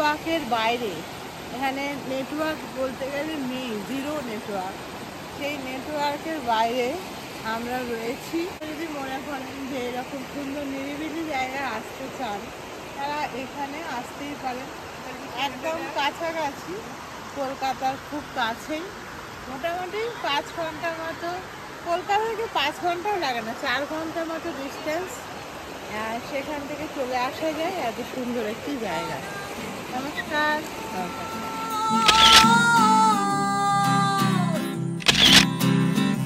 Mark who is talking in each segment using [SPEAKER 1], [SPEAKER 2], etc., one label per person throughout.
[SPEAKER 1] নেটওয়ার্কের বাইরে, এখানে নেটওয়ার্ক বলতে গেলে নেই, জিরো নেটওয়ার্ক। সেই নেটওয়ার্কের বাইরে আমরা রয়েছি। যদি মনে করেন যে এরকম সুন্দর নিরিবিলি জায়গায় আসতে চান, তারা এখানে আসতেই পারেন। একদম কাছাকাছি, কলকাতার খুব কাছেই, মোটামুটি 5 ঘন্টার মতো, কলকাতা থেকে 5 ঘন্টাও লাগে না, 4 ঘন্টার মতো ডিস্টেন্স। সেখান থেকে চলে আসা যায় এত সুন্দর একটি জায়গা। নমস্কার।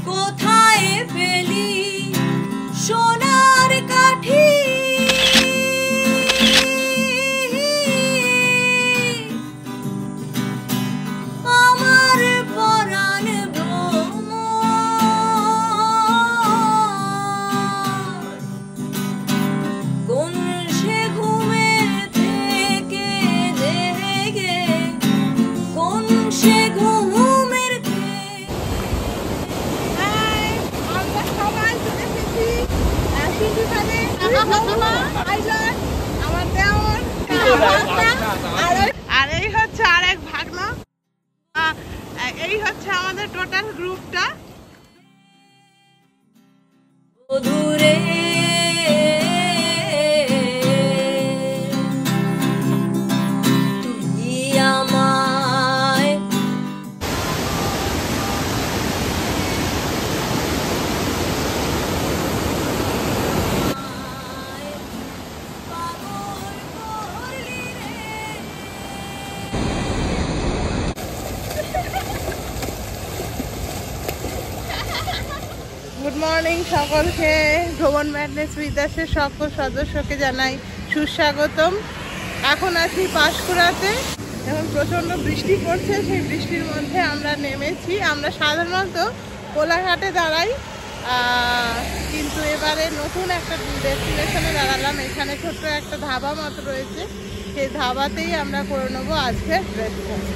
[SPEAKER 2] কোথায় পেলি সোনার কাঠি, আমার পরাণ কোন সে ঘুমের থেকে জেগে, কোন সে ঘুমের
[SPEAKER 1] আমরা সবাই চলে এসেছি আমার দেওর, আর এই হচ্ছে আরেক ভাগনা। এই হচ্ছে আমাদের টোটাল গ্রুপটা।
[SPEAKER 2] দূরে তুই আমায়
[SPEAKER 1] গুড মর্নিং সকলকে। ভ্রমণ ম্যাডনেস বিদেশের সকল সদস্যকে জানাই সুস্বাগতম। এখন আছি পাঁশকুড়াতে, এখন প্রচণ্ড বৃষ্টি পড়ছে, সেই বৃষ্টির মধ্যে আমরা নেমেছি। আমরা সাধারণত কোলাঘাটে দাঁড়াই, কিন্তু এবারে নতুন একটা ডেস্টিনেশনে দাঁড়ালাম। এখানে ছোট্ট একটা ধাবা মতো রয়েছে, সেই ধাবাতেই আমরা করে নেবো আজকের ব্রেকফাস্ট।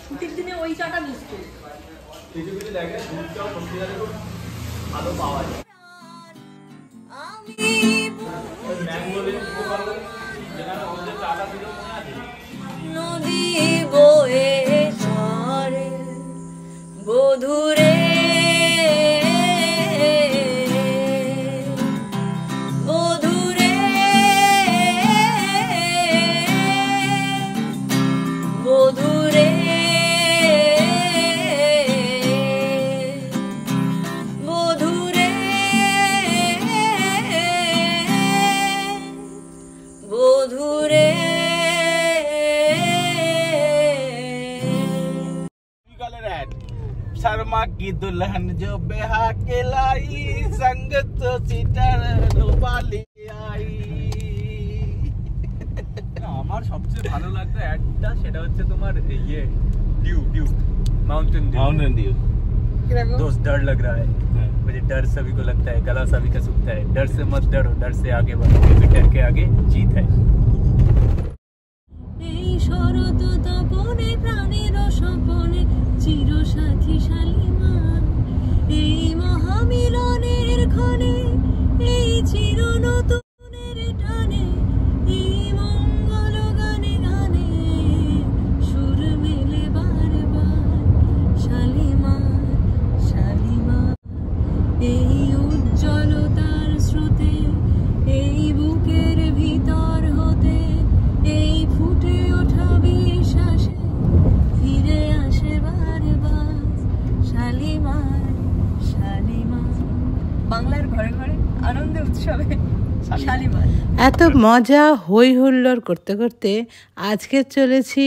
[SPEAKER 2] ছুটির দিনে ওই চাটা মিস করি।
[SPEAKER 3] ভালো পাওয়া যায়।
[SPEAKER 2] নদী বয়ে চরে বধুরে, বধুরে, বধুরে, বধুরে, বধুরে।
[SPEAKER 3] शर्मा की दुल्हन जो बेहा के लाई, संग तो सीटर वाली आई।
[SPEAKER 4] আমার সবচেয়ে ভালো লাগতো অ্যাডটা, সেটা হচ্ছে তোমার ইয়ে ডিউ ডিউ माउंटेन ड्यू। दोस्त डर लग रहा है, मुझे डर सभी को लगता है, गला सभी का सूखता है, डर से मत डरो, डर से आगे बढ़ो, क्योंकि डर के आगे जीत है।
[SPEAKER 2] এই শরৎ তপনে প্রাণের স্বপনে চির সাথী শালিমান, এই মহামিলনের ক্ষণে, এই চির নতুনের টানে, এই মঙ্গল গানে গানে সুর মেলে বারবার শালিমান, শালিমান। এই উজ্জ্বলতার স্রোতে, এই বুকের ভিতর হতে, এই ফুটে ওঠা বিশ্বাসে ফিরে আসে বারবার শালিমার, শালিমার। বাংলার ঘরে ঘরে আনন্দে উৎসবে শালিমার।
[SPEAKER 1] এত মজা হই হুল্লোড় করতে করতে আজকে চলেছি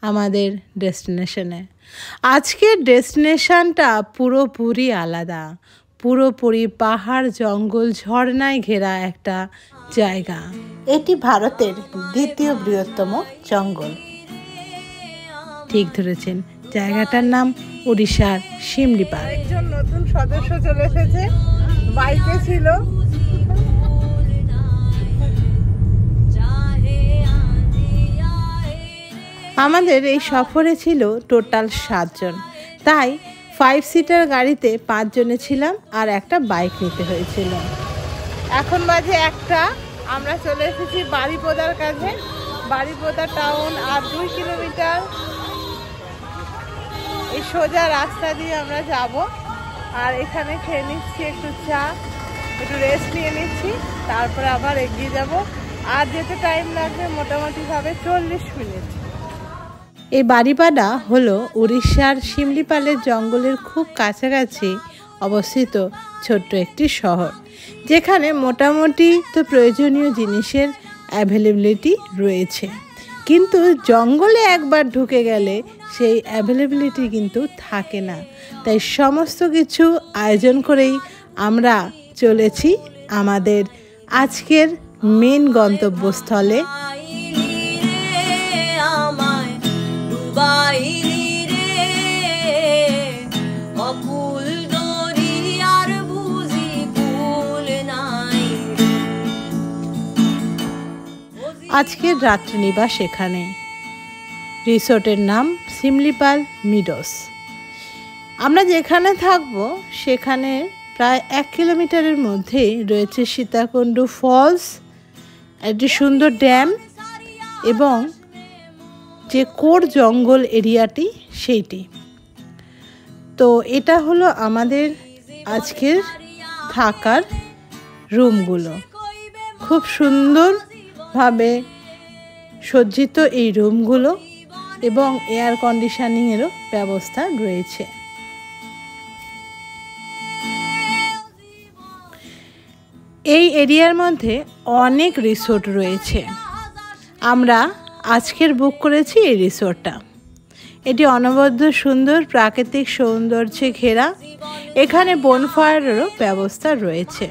[SPEAKER 1] আমাদের ডেস্টিনেশনে। আজকের ডেস্টিনেশনটা পুরোপুরি আলাদা, পুরোপুরি পাহাড় জঙ্গল ঝর্ণায় ঘেরা একটা জায়গা। এটি ভারতের দ্বিতীয় বৃহত্তম জঙ্গল। ঠিক ধরেছেন, জায়গাটার নাম উড়িষ্যার শিমলিপাল। একজন নতুন সদস্য চলে এসেছে, বাইকে ছিল। আমাদের এই সফরে ছিল টোটাল 7 জন, তাই 5 সিটার গাড়িতে 5 জনে ছিলাম আর একটা বাইক নিতে হয়েছিল। এখন বাজে 1টা, আমরা চলে এসেছি বারিপদার কাছে। বারিপদা টাউন আর 2 কিলোমিটার। এই সোজা রাস্তা দিয়ে আমরা যাব। আর এখানে খেয়ে নিচ্ছি একটু চা, একটু রেস্ট নিয়ে নিচ্ছি, তারপরে আবার এগিয়ে যাব। আর যেতে টাইম লাগবে মোটামুটিভাবে 40 মিনিট। এই বারিপাদা হলো উড়িষ্যার শিমলিপালের জঙ্গলের খুব কাছাকাছি অবস্থিত ছোট্ট একটি শহর, যেখানে মোটামুটি তো প্রয়োজনীয় জিনিসের অ্যাভেলেবিলিটি রয়েছে, কিন্তু জঙ্গলে একবার ঢুকে গেলে সেই অ্যাভেলেবিলিটি কিন্তু থাকে না। তাই সমস্ত কিছু আয়োজন করেই আমরা চলেছি আমাদের আজকের মেন গন্তব্যস্থলে। আজকের রাত্রিনিবাস এখানে। রিসোর্টের নাম শিমলিপাল মিডোস। আমরা যেখানে থাকবো সেখানে প্রায় 1 কিলোমিটারের মধ্যে রয়েছে সীতাকুণ্ড ফলস, একটি সুন্দর ড্যাম এবং যে কোর জঙ্গল এরিয়াটি সেইটি। তো এটা হলো আমাদের আজকের থাকার রুমগুলো। খুব সুন্দরভাবে সজ্জিত এই রুমগুলো এবং এয়ার কন্ডিশনিংয়েরও ব্যবস্থা রয়েছে। এই এরিয়ার মধ্যে অনেক রিসোর্ট রয়েছে। আমরা আজকের বুক করেছি এই রিসোর্টটা। এটি অনবদ্য সুন্দর প্রাকৃতিক সৌন্দর্যে ঘেরা। এখানে বনফায়ারেরও ব্যবস্থা রয়েছে।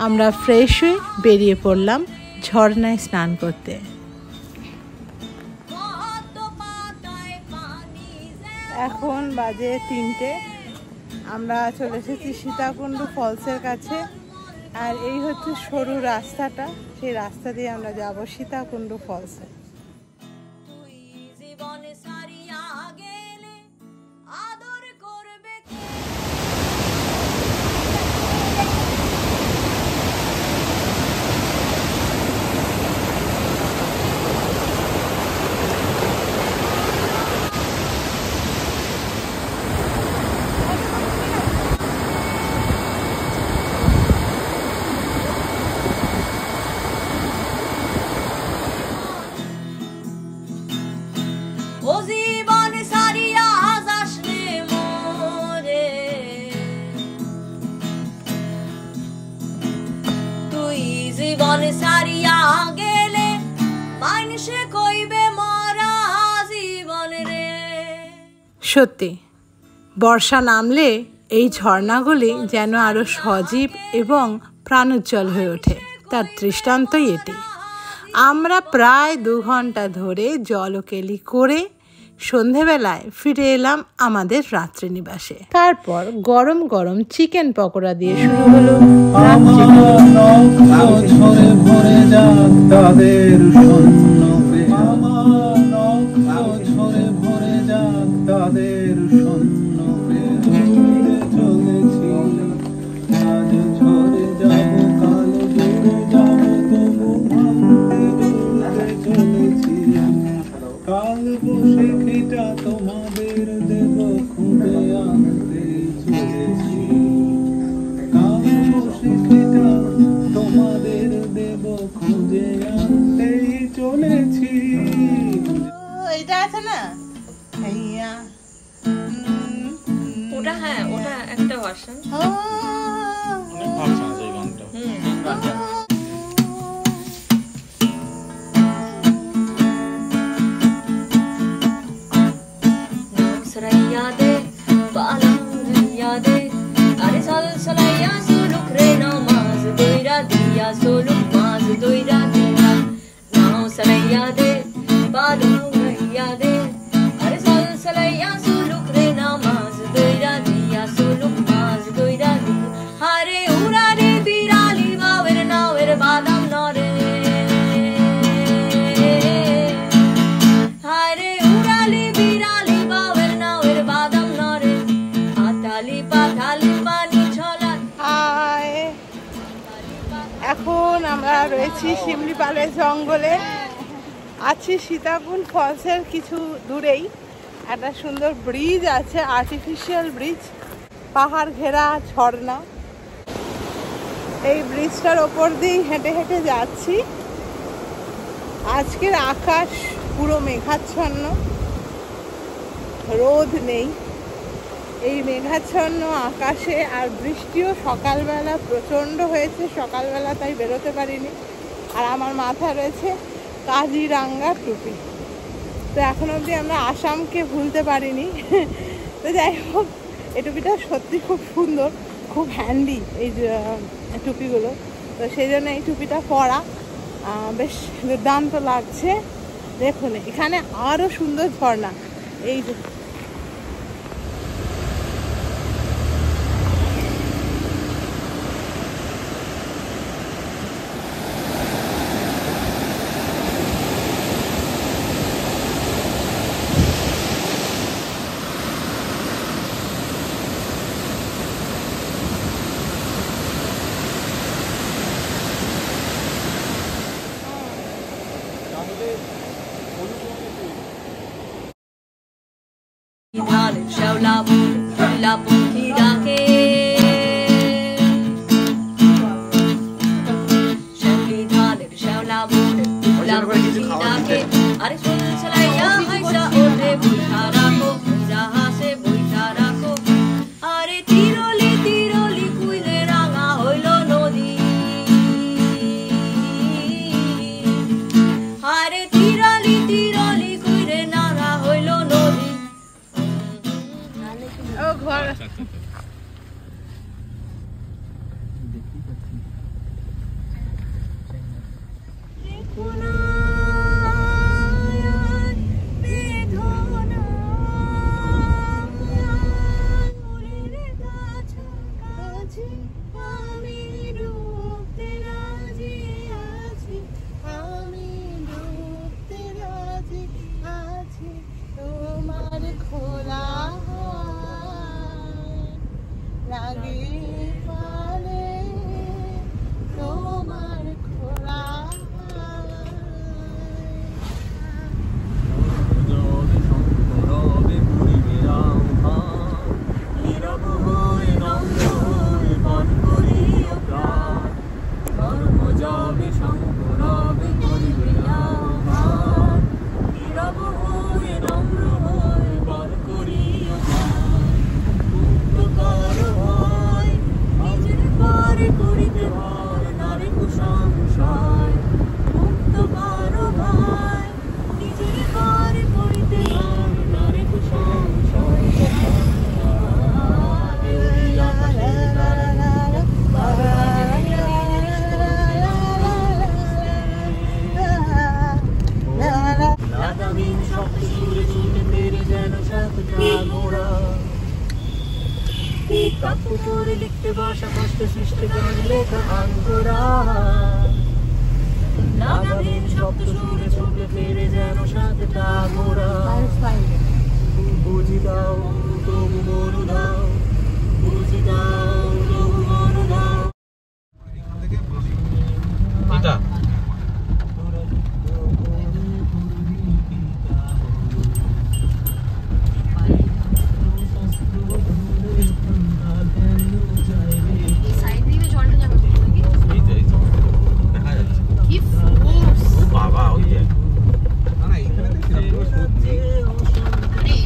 [SPEAKER 1] আমরা ফ্রেশ হয়ে বেরিয়ে পড়লাম ঝর্ণায় স্নান করতে। এখন বাজে 3টে। আমরা চলে এসেছি সীতাকুণ্ড ফলসের কাছে। আর এই হচ্ছে সরু রাস্তাটা, সেই রাস্তা দিয়ে আমরা যাব সীতাকুণ্ড ফলসে। সত্যি বর্ষা নামলে এই ঝর্ণাগুলি যেন আরো সজীব এবং প্রাণোজ্জ্বল হয়ে ওঠে। তার দৃষ্টান্তই এটি। আমরা প্রায় 2 ঘন্টা ধরে জলকেলি করে সন্ধেবেলায় ফিরে এলাম আমাদের রাত্রিনিবাসে। তারপর গরম গরম চিকেন পকোড়া দিয়ে শুরু হলো
[SPEAKER 3] তোমাদের দেব খুঁজে আনতে চলেছি, তোমাদের দেব খুঁজে আনতে চলেছি।
[SPEAKER 1] এটা আছে না
[SPEAKER 2] ওটা, হ্যাঁ ওটা একটা ভার্সন। Hare Urare
[SPEAKER 1] এখন আমরা রয়েছি শিমলিপালের জঙ্গলে, আছি সীতাকুণ্ড ফলসের কিছু দূরেই। একটা সুন্দর ব্রিজ আছে, আর্টিফিশিয়াল ব্রিজ, পাহাড় ঘেরা ঝর্ণা। এই ব্রিজটার ওপর দিয়েই হেঁটে হেঁটে যাচ্ছি। আজকের আকাশ পুরো মেঘাচ্ছন্ন, রোদ নেই। এই মেঘাচ্ছন্ন আকাশে আর বৃষ্টিও সকালবেলা প্রচণ্ড হয়েছে, সকালবেলা তাই বেরোতে পারিনি। আর আমার মাথায় রয়েছে কাজিরাঙ্গা টুপি। তো এখন অবধি আমরা আসামকে ভুলতে পারিনি। তো যাই হোক, এই টুপিটা সত্যি খুব সুন্দর, খুব হ্যান্ডি এই টুপিগুলো। তো সেই জন্য এই টুপিটা পরা বেশ দুর্দান্ত লাগছে। দেখুন এখানে আরও সুন্দর ঝর্ণা। এই যে
[SPEAKER 2] শ্যাওলা ফুল ফুলা পক্ষী ডাকে, শ্যামলি ধানের শ্যাওলা ফুল ফুলা পক্ষী ডাকে। আরে ফুল ছলাইয়া হাইসা ওঠে বৈঠা রাখো, পূজা হাসে বৈঠা রাখো। আরে তিরলি তিরলি কুইলে রাঙা হইল নদী, আরে তিরলি তিরলি কুইলে রাঙা হইল নদী।
[SPEAKER 1] ও ঘর তোমার খোলা লাগে পালে, তোমার খোলা
[SPEAKER 4] কাপুরে লিখতে ভাষা কষ্ট সৃষ্টি গান লেখা আঙ্গুরা, নাগাহীন শব্দ সুরে চোখে ফিরে যেন সাতটা গোড়া। বুঝি দাও তবু মনু দাও, বুঝি দাও তবু মনু দাও।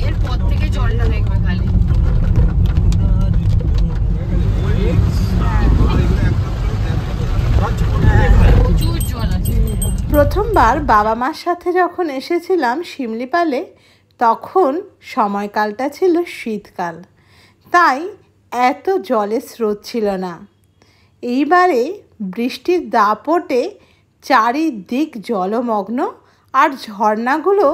[SPEAKER 2] এরপর থেকে জলটা দেখবে খালি।
[SPEAKER 1] প্রথমবার বাবা মার সাথে যখন এসেছিলাম শিমলিপালে, তখন সময়কালটা ছিল শীতকাল, তাই এত জলের স্রোত ছিল না। এইবারে বৃষ্টির দাপটে চারিদিক জলমগ্ন, আর ঝর্ণাগুলো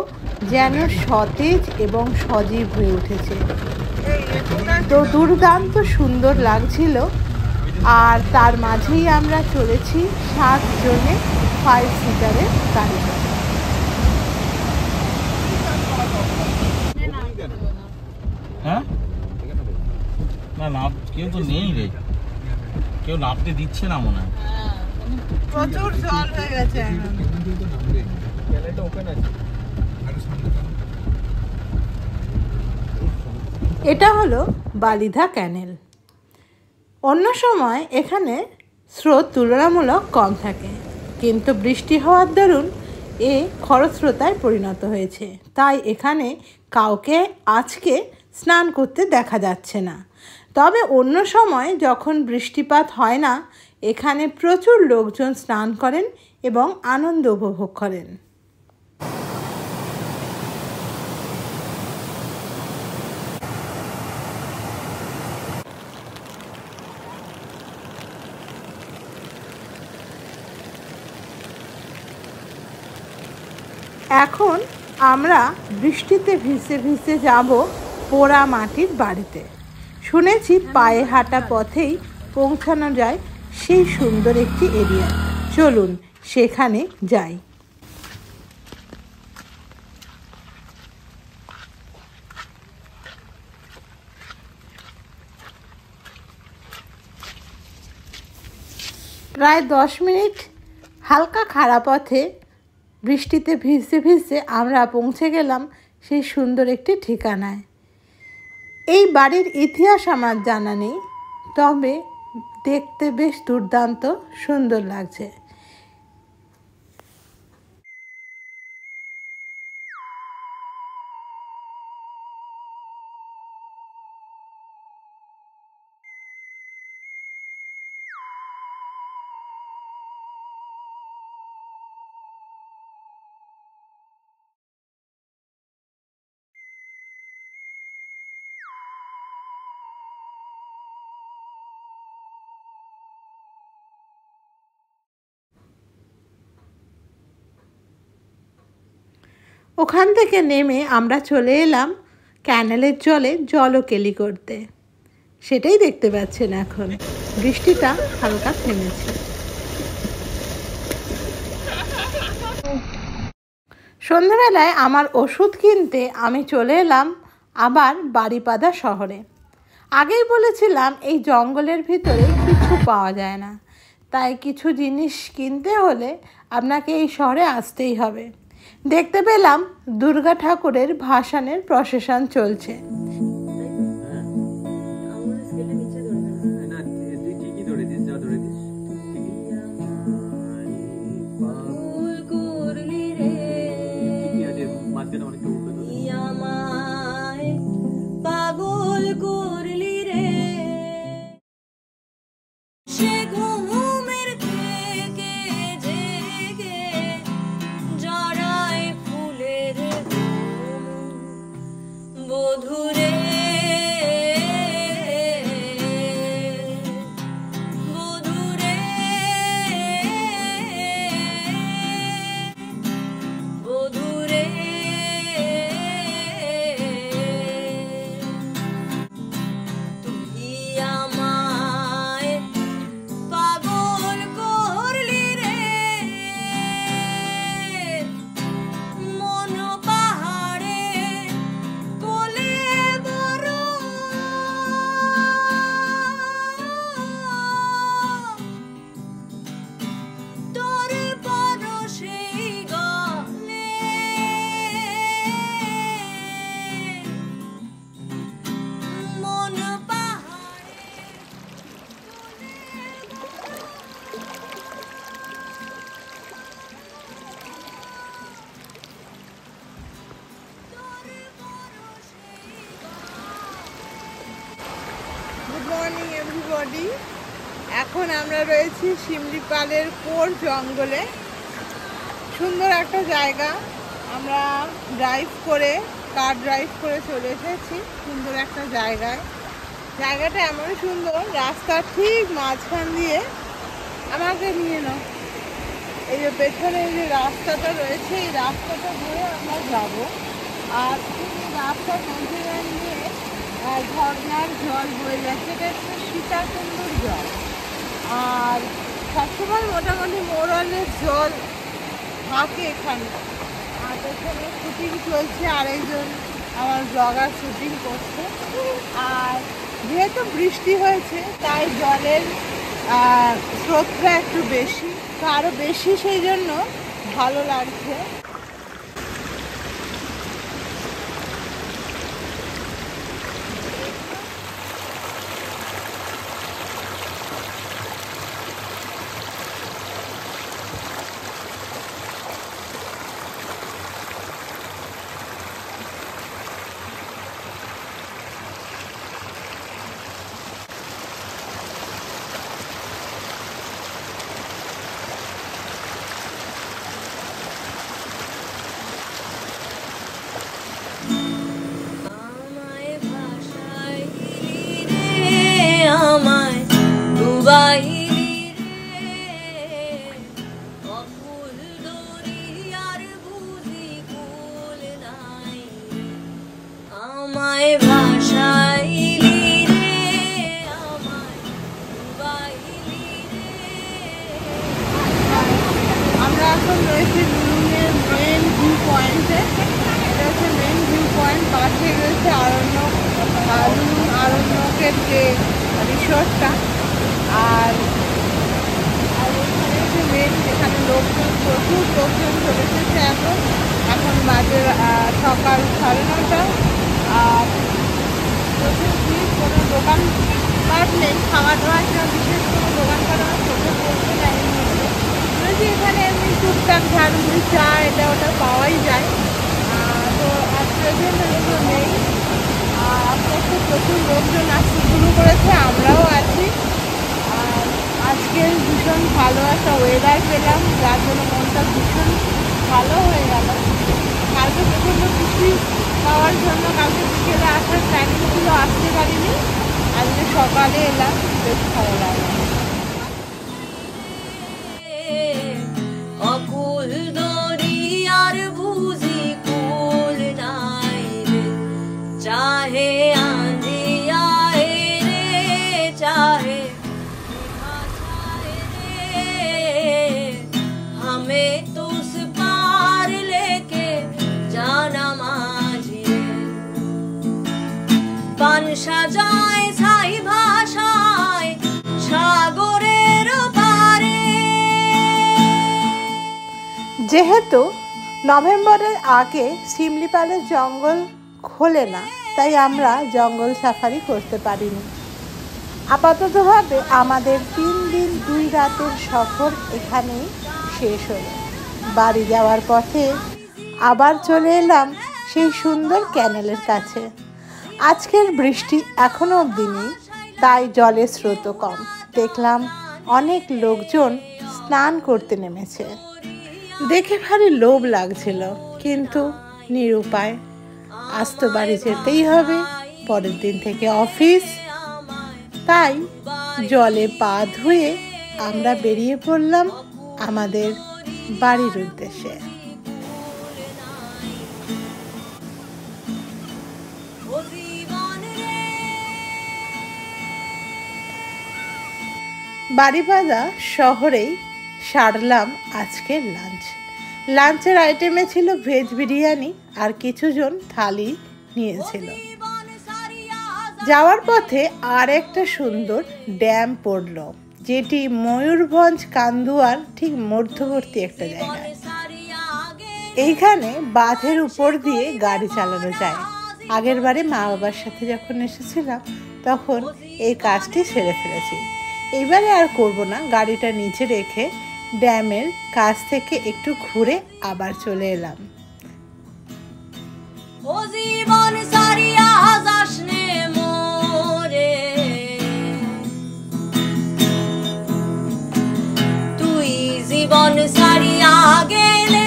[SPEAKER 1] যেন সতেজ এবং সজীব হয়ে উঠেছে। তো দুর্দান্ত সুন্দর লাগছিল। আর তার মাঝেই আমরা চলেছি 7 জনে 5 সিটারের গাড়িতে।
[SPEAKER 3] হ্যাঁ না কেউ তো নেই রে, কেউ নামতে দিচ্ছে না মনে হয়।
[SPEAKER 1] প্রচুর জল হয়ে গেছে এখন।
[SPEAKER 4] ক্যানেলটা ওপেন আছে।
[SPEAKER 1] এটা হলো বালিধা ক্যানেল। অন্য সময় এখানে স্রোত তুলনামূলক কম থাকে, কিন্তু বৃষ্টি হওয়ার দরুন এ খরস্রোতায় পরিণত হয়েছে। তাই এখানে কাউকে আজকে স্নান করতে দেখা যাচ্ছে না। তবে অন্য সময় যখন বৃষ্টিপাত হয় না, এখানে প্রচুর লোকজন স্নান করেন এবং আনন্দ উপভোগ করেন। এখন আমরা বৃষ্টিতে ভিজতে ভিজতে যাব পোড়া মাটির বাড়িতে। শুনেছি পায়ে হাঁটা পথেই পৌঁছানো যায় সেই সুন্দর একটি এরিয়া। চলুন সেখানে যাই। প্রায় 10 মিনিট হালকা খাড়া পথে বৃষ্টিতে ভিজতে ভিজতে আমরা পৌঁছে গেলাম সেই সুন্দর একটি ঠিকানায়। এই বাড়ির ইতিহাস আমার জানা নেই, তবে দেখতে বেশ দুর্দান্ত সুন্দর লাগছে। ওখান থেকে নেমে আমরা চলে এলাম ক্যানেলের জলে জলকেলি করতে। সেটাই দেখতে পাচ্ছেন, এখন বৃষ্টিটা হালকা থেমেছে। সন্ধ্যাবেলায় আমার ওষুধ কিনতে আমি চলে এলাম আবার বারিপাদা শহরে। আগেই বলেছিলাম এই জঙ্গলের ভিতরে কিছু পাওয়া যায় না, তাই কিছু জিনিস কিনতে হলে আপনাকে এই শহরে আসতেই হবে। দেখতে পেলাম দুর্গা ঠাকুরের ভাসানের প্রসেশন চলছে।
[SPEAKER 2] পাগল করলি রে সে ঘুমের থেকে জেগে জড়ায় ফুলের বধুরে বধুরে বধুরে
[SPEAKER 1] মর্নিং এভরিবডি। এখন আমরা রয়েছি শিমলিপালের কোর জঙ্গলে। সুন্দর একটা জায়গা। আমরা কার ড্রাইভ করে চলে এসেছি সুন্দর একটা জায়গায়। জায়গাটা এমন সুন্দর, রাস্তার ঠিক মাঝখান দিয়ে আমাকে নিয়ে নাও। এই যে পেছনে যে রাস্তাটা রয়েছে, এই রাস্তাটা ধরে আমরা যাব। আর রাস্তার মধ্যে নিয়ে ঝর্ণার জল বয়ে যাচ্ছে। এটা হচ্ছে সীতাকুণ্ডুর জল। আর সবসময় মোটামুটি মোরলের জল থাকে এখানে। আর এখানে শুটিং চলছে, আরেকজন আমার ব্লগার শুটিং করছে। আর যেহেতু বৃষ্টি হয়েছে তাই জলের স্রোতটা একটু বেশি, তো আরও বেশি, সেই জন্য ভালো লাগছে। আমরা এখন রয়েছি লুলুংয়ের মেন ভিউ পয়েন্টে। এটা হচ্ছে মেন ভিউ পয়েন্ট। পাশে রয়েছে আরণ্যক, লুলুং আরণ্যকের যে রিসোর্টটা। আর এখানে হচ্ছে মেন, যেখানে লোকজন, প্রচুর লোকজন চলে এসেছে। এখন বাজে সকাল 9:30। আর প্রচুর ভিড়, কোনো দোকানপাট নেই, খাওয়া দাওয়ার বিশেষ কোনো দোকানপাট আমার চোখে পড়ছে না এর মধ্যে। এখানে এমনি টুকটাক ঝালমুড়ি, চা, এটা ওটা পাওয়াই যায়। তো আজ প্রেজেন্ট এগুলো নেই। আস্তে আস্তে প্রচুর লোকজন আসতে শুরু করেছে, আমরাও আছি। আর আজকে ভীষণ ভালো একটা ওয়েদার পেলাম, যার জন্য মনটা ভীষণ ভালো হয়ে গেল। কালকে প্রচণ্ড বৃষ্টি পাওয়ার জন্য কালকে বিকেলে আসার প্ল্যানিং ছিল, আসতে পারিনি। আজকে সকালে এলাম, বেশ ভালো লাগলো।
[SPEAKER 2] অকুল দরিয়ার বুঝি কুল নাই রে, চাহে আঁধি আয়ে রে, চাহে हमें तो उस पार लेके जाना माझी रे, পান সাজায় ছাই ভাষায় সাগরের পারে।
[SPEAKER 1] যেহেতু নভেম্বরের আগে শিমলিপালের জঙ্গল খোলে না, তাই আমরা জঙ্গল সাফারি করতে পারিনি। আপাততভাবে আমাদের 3 দিন 2 রাতের সফর এখানেই শেষ হলো। বাড়ি যাওয়ার পথে আবার চলে এলাম সেই সুন্দর ক্যানেলের কাছে। আজকের বৃষ্টি এখনও অবধি নেই, তাই জলের স্রোতও কম। দেখলাম অনেক লোকজন স্নান করতে নেমেছে। দেখে ভারী লোভ লাগছিল, কিন্তু নিরুপায়। আজ তো বাড়ি যেতেই হবে, পরের দিন থেকে অফিস। তাই জলে পা ধুয়ে আমরা বেরিয়ে পড়লাম আমাদের বাড়ির উদ্দেশ্যে। বাড়িবাঁধা শহরেই সারলাম আজকের লাঞ্চের আইটেমে ছিল ভেজ বিরিয়ানি, আর কিছুজন থালি নিয়েছিল। যাওয়ার পথে আর একটা সুন্দর ড্যাম পড়ল, যেটি ময়ূরভঞ্জ কান্দুয়ার ঠিক মধ্যবর্তী একটা জায়গায়। এইখানে বাঁধের উপর দিয়ে গাড়ি চালানো যায়। আগের বারে মা বাবার সাথে যখন এসেছিলাম তখন এই কাজটি সেরে ফেলেছি। এইবারে আর করব না, গাড়িটা নিচে রেখে ড্যামের কাছ থেকে একটু ঘুরে আবার চলে এলাম।
[SPEAKER 2] ও জীবন সারিয়া যাসনে মোরে, তুই জীবন সারিয়া গেলে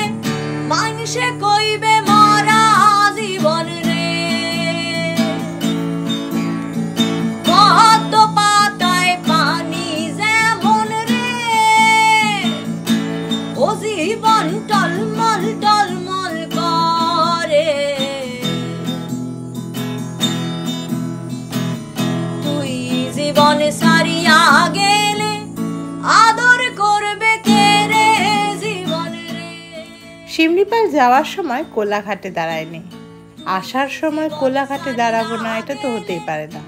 [SPEAKER 2] মানুষে কইবে মরা জীবন রে। পদ্ম পাতায় পানি যেমন রে, ও জীবন টলমল টলমল করে। তুই জীবন সারিয়া গেলে আদর করবে কে রে জীবন রে।
[SPEAKER 1] শিমলিপাল যাওয়ার সময় কোলাঘাটে দাঁড়ায়নি, আসার সময় কোলাঘাটে দাঁড়াবো না, এটা তো হতেই পারে না।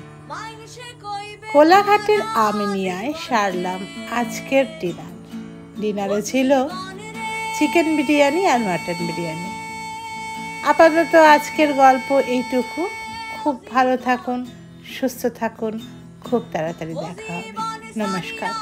[SPEAKER 1] কোলাঘাটের আমিনিয়ায় সারলাম আজকের ডিনারে ছিল চিকেন বিরিয়ানি আর মাটন বিরিয়ানি। আপাতত আজকের গল্প এইটুকু। খুব ভালো থাকুন, সুস্থ থাকুন, খুব তাড়াতাড়ি দেখা হবে। নমস্কার।